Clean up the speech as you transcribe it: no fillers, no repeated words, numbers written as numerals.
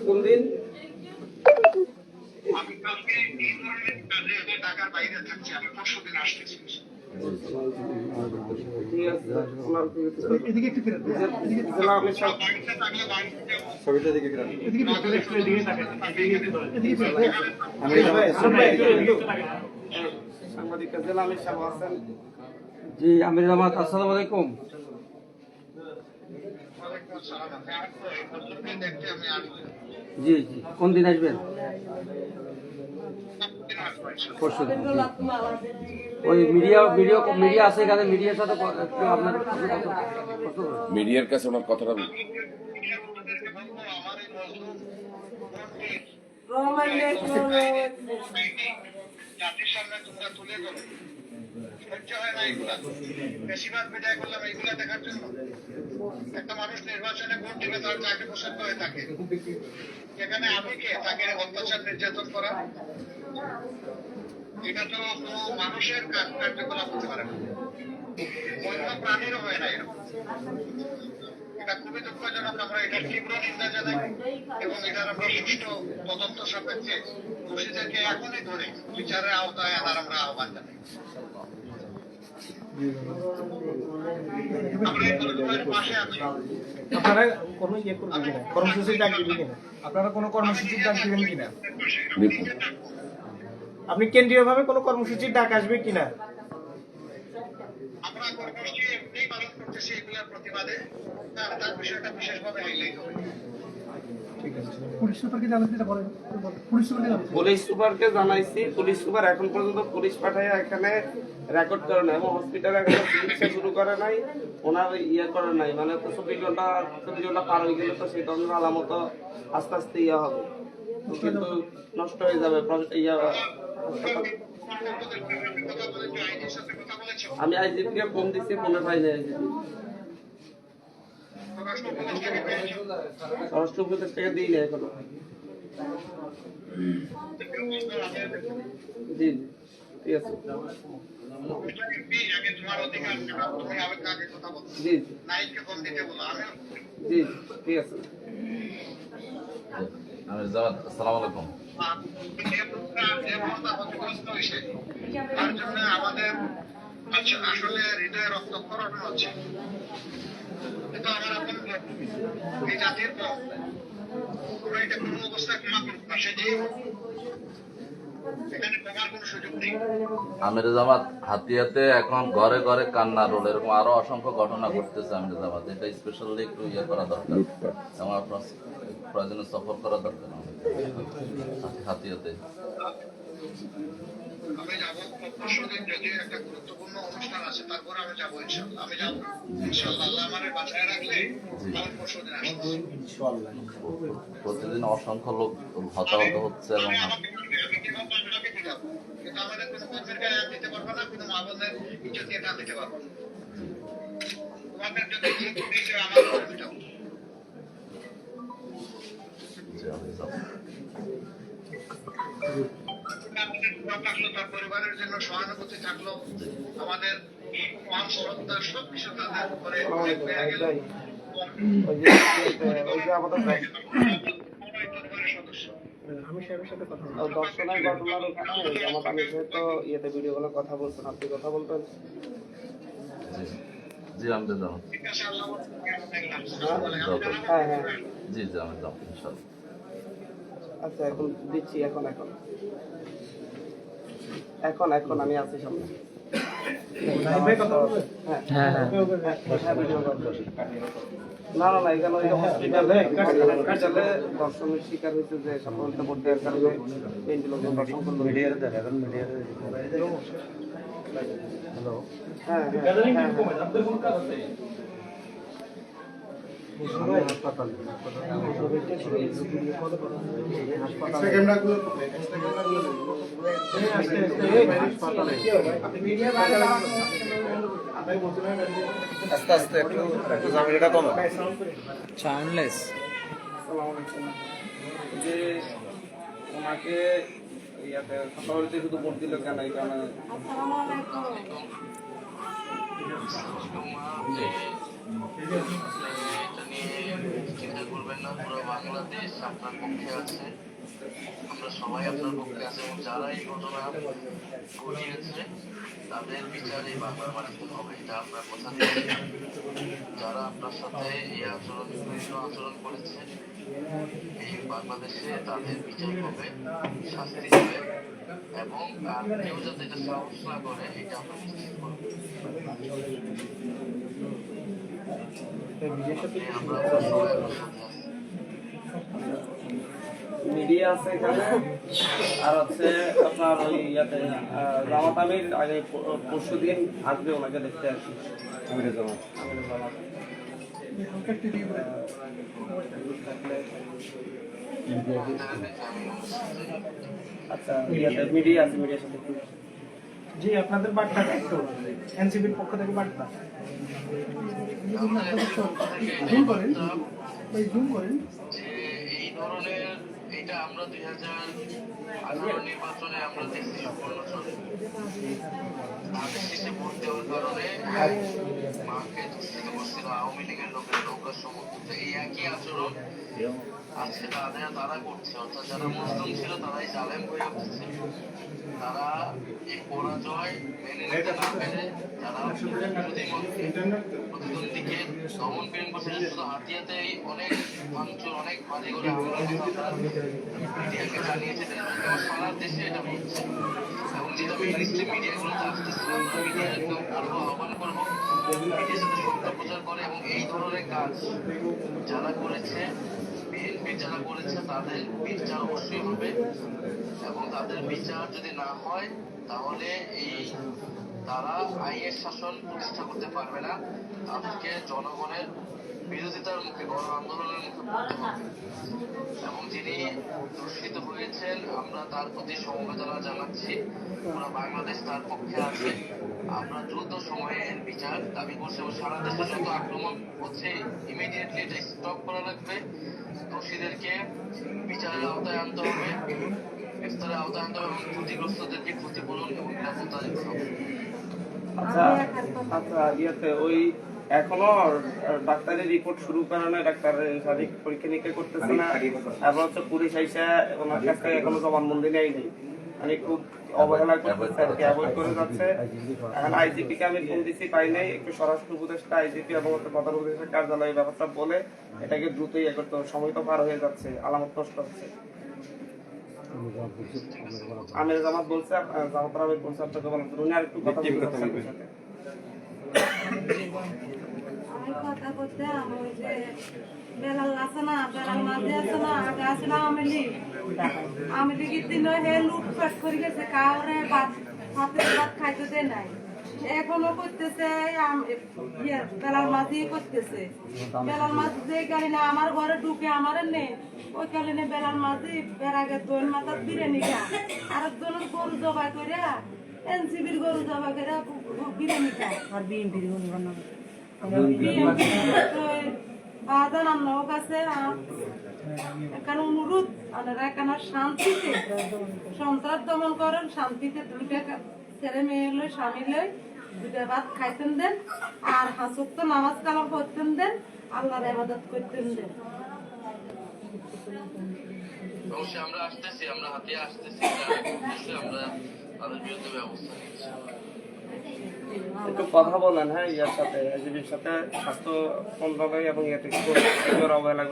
কোন দিন? আমি কালকে এই ধরনের কাজে ঢাকার বাইরে থাকছি, আমি পরশুদিন আসতেছি। ঠিক আছে, এদিকে একটু ফিরে জেলা আমির সাহেব ছবিটা দিকে ফিরে সাংবাদিক জেলা আমির সাহেব আছেন। জি আমির জামাত, আসসালামু আলাইকুম। জি জি, কোন দিন আসবেন? পরশু দিন। ওই মিডিয়া আছে এখানে, মিডিয়ার সাথে একটু আপনার মিডিয়ার কাছে আমার কথাটা জাতির সামনে তোমরা তুলে ধরো। সহ্য হয় না এগুলা, বেশিরভাগ বিদায় করলাম এইগুলা দেখার জন্য। একটা মানুষ নির্বাচনে ভোট দিলে তার চাকরি পছন্দ হয়ে থাকে, এখানে আমি কে তাকে অত্যাচার নির্যাতন করা? এটা তো কোনো মানুষের কার্যকলাপ হতে পারে না, অন্য প্রাণীরও হয় না এরকম। এটা খুবই দুঃখজনক। আমরা এটার তীব্র নিন্দা জানাই এবং এটার আমরা সুষ্ঠু তদন্ত সাপেক্ষে দোষীদেরকে এখনই ধরে বিচারের আওতায় আনার আমরা আহ্বান জানাই। আমরা এই পরিবারের পাশে আছি। আপনারা কোনো কর্মসূচি ডাক দিবেন কিনা? আপনারা কোনো কর্মসূচির ডাক দিবেন কিনা? আপনি কেন্দ্রীয় ভাবে কোনো কর্মসূচির ডাক আসবে কিনা? আমরা কর্মসূচি এমনি পালন করতেছি এগুলোর প্রতিবাদে, তার বিষয়টা বিশেষভাবে হাইলাইট হবে। পুলিশ সুপারকে জানাইছি। পুলিশ সুপার এখন পর্যন্ত পুলিশ পাঠায় এখানে রেকর্ড করে নাই এবং হসপিটালে এখনো চিকিৎসা শুরু করে নাই, ওনার করে নাই। মানে তো 24 ঘন্টা পার হয়ে গেলে তো সেই ধরনের আলামত আস্তে আস্তে হবে, কিন্তু নষ্ট হয়ে যাবে। আমি আইজিপিকে ফোন দিচ্ছি, ফোনে পাই নাই আইজিপি। স্বরাষ্ট্র উপদেশ থেকে দিই না এখনো। জি ঠিক আছে। জি জি ঠিক আছে। আসসালামু আলাইকুম। তার জন্য আমাদের আসলে হৃদয়ে রক্তক্ষরণ হচ্ছে, কিন্তু আমার এখন এই জাতির পুরো এটা কোনো অবস্থায় ক্ষমা করবো না, সেটি এখানে কমার কোনো সুযোগ নেই। আমির জামাত হাতিয়াতে এখন ঘরে ঘরে কান্না রোল, এরকম আরো অসংখ্য ঘটনা ঘটতেছে আমির জামাত। এটা স্পেশালি একটু করা দরকার, আমার প্রয়োজনে সফর করা দরকার হাতিয়াতে। আমি যাবো পরশুদিন, যদি একটা গুরুত্বপূর্ণ অনুষ্ঠান আছে তারপরে আমি যাবো ইনশাল্লাহ। আমি যাবো ইনশাল্লাহ, আল্লাহ আমার বাঁচায় রাখলে আমি পরশুদিন আসবো ইনশাল্লাহ। প্রতিদিন অসংখ্য লোক হতাহত হচ্ছে এবং কিন্তু আমাদের কোনো কর্মের গায়ে হাত দিতে পারবো না, কোনো মা বোনের ইজ্জত দিয়ে টান দিতে পারবো না। তোমাদের যদি দিয়েছে আমার আমি যাবো। তার পরিবারের জন্য সহানুভূতি থাকলো, আমাদের মান শ্রদ্ধা সবকিছু তাদের উপরে দর্শনের ঘটনার আমার আমি তো ইয়েতে ভিডিও কলে কথা বলছেন, আপনি কথা বলবেন? জি আমি যাবো। হ্যাঁ হ্যাঁ জি জি আমি যাবো ইনশাআল্লাহ। আচ্ছা এখন দিচ্ছি, এখন আমি আছি সামনে। না এখানে ওই হসপিটালে দর্শনের শিকার হয়েছে যে সাধারণত ভোট দেওয়ার কারণে ভেন্টিলেশন দর্শন করলো। হ্যাঁ আস্তে আস্তে একটু ঝামেলাটা কম চার্নলেস। যে ওনাকে ইয়াতে সকালে শুধু ভোট দিল কেন? এই কারণে চিন্তা করবেন করবেন না, পুরো বাংলাদেশ আপনার পক্ষে আছে, আমরা সবাই আপনার পক্ষে আছে এবং যারা এই ঘটনা ঘটিয়েছে তাদের বিচার এই বাংলার মাটিতে হবে, এটা আপনার কথা দিয়েছেন। যারা আপনার সাথে এই আচরণ বিভিন্ন আচরণ করেছে এই বাংলাদেশে তাদের বিচার হবে, শাস্তি হবে এবং আর কেউ যাতে এটা সাহস না করে এটা আমরা নিশ্চিত করবো। আমরা সবাই আপনার সাথে আছি। মিডিয়া আছে এখানে, আর হচ্ছে আপনার ওই ইয়াতে জামাত আমির আগে পরশু দিন আসবে ওনাকে দেখতে আর কি। আমিরের জামাত। আচ্ছা ইয়াতে মিডিয়া আছে, মিডিয়ার সাথে একটু জি আপনাদের বার্তা একটু এনসিপির পক্ষ থেকে বার্তা জুম করেন ভাই, জুম করেন। যে এই ধরনের এটা আমরা 2018 নির্বাচনে আমরা দেখছি সুবর্ণ চলে শেষে ভোট দেওয়ার কারণে মাকে ধর্ষিত করছিল আওয়ামী লীগের লোকের নৌকার সমর্থিত। এই একই আচরণ আজকে তারা করছে, অর্থাৎ যারা মুসলিম ছিল তারাই জালেম হয়ে উঠেছে। তারা এই পরাজয় মেনে নিতে না পেরে যারা বিরোধী মতকে প্রতিদ্বন্দ্বীকে দমন পীড়ন করছে, শুধু হাতিয়াতেই অনেক ভাঙচুর, অনেক বাড়ি করে হামলার কথা মিডিয়াকে জানিয়েছে, সারা দেশে এটা হচ্ছে এবং যেটা মেইনস্ট্রিম মিডিয়াগুলোতে আসতেছে। আমরা মিডিয়াকেও বলবো, আহ্বান করবো মিডিয়ার সাথে সত্য প্রচার করে এবং এই ধরনের কাজ যারা করেছে, বিএনপি যারা করেছে তাদের বিচার অবশ্যই হবে এবং তাদের বিচার যদি না হয় তাহলে তারা আইনের শাসন প্রতিষ্ঠা করতে পারবে না, তাদেরকে জনগণের বিরোধিতার মুখে গণ আন্দোলনের মুখে পড়তে হবে এবং যিনি ধর্ষিত হয়েছেন আমরা তার প্রতি সমবেদনা জানাচ্ছি। পুরো বাংলাদেশ তার পক্ষে আছে, আমরা দ্রুত সময়ে এর বিচার দাবি করছি এবং সারা দেশে যত আক্রমণ হচ্ছে ইমিডিয়েটলি এটা স্টপ করা লাগবে। দোষীদেরকে বিচারের আওতায় আনতে হবে, গ্রেফতারের আওতায় আনতে হবে এবং ক্ষতিগ্রস্তদেরকে ক্ষতিপূরণ এবং নিরাপত্তা দিতে হবে। আচ্ছা আচ্ছা ইয়েতে ওই এখনো ডাক্তারের রিপোর্ট শুরু করে না, ডাক্তার শারীরিক পরীক্ষা নিরীক্ষা করতেছে না, তারপর হচ্ছে পুলিশ আইসা ওনার কাছ থেকে এখনো জবানবন্দি নেই নেই, মানে খুব অবহেলা করতেছে আর কি, অ্যাভয়েড করে যাচ্ছে। এখন আইজিপি কে আমি ফোন দিচ্ছি, পাই নাই, একটু স্বরাষ্ট্র উপদেষ্টা আইজিপি এবং প্রধান উপদেষ্টা কার্যালয় ব্যবস্থা বলে এটাকে দ্রুত ইয়ে করতে হবে, সময় তো পার হয়ে যাচ্ছে, আলামত নষ্ট হচ্ছে। আমির জামাত বলছে, জামাত আমির বলছে আপনাকে বললাম, উনি আর একটু কথা বলছেন সাথে। কথা করতে ওই যে বেলাল আছে না, বেলাল মাঝে আছে না, আগে আছে না আওয়ামী লীগের দিন হে লুটপাট করে গেছে, কাউরে ভাতের ভাত খাইতে দেয় নাই, এখনো করতেছে বেলাল মাঝি করতেছে। বেলাল মাঝি যে গাড়ি না আমার ঘরে ঢুকে আমার নেই, ওই কারণে বেলাল মাঝি বের আগে দোল মাথার বিরিয়ানি খা, আর একজনের গরু জবাই করে এনসিবির গরু জবাই করে বিরিয়ানি খায়, আর বিএনপির গরু বানাবে বাজান আমরাও কাছে এখানে অনুরোধ আপনারা এখানে শান্তিতে সন্ত্রাস দমন করেন, শান্তিতে দুইটা ছেলে মেয়ে লই স্বামী লই দুইটা ভাত খাইতেন দেন, আর হাসুক তো নামাজ কালাম করতেন দেন, আল্লাহর ইবাদত করতেন দেন। অবশ্যই আমরা আসতেছি, আমরা হাতে আসতেছি, আমরা তাদের বিরুদ্ধে ব্যবস্থা নিচ্ছি। একটু কথা বলেন হ্যাঁ ইয়ার সাথে, এজিবির সাথে, স্বাস্থ্য মন্ত্রণালয় এবং ইয়ে থেকে অবহেলা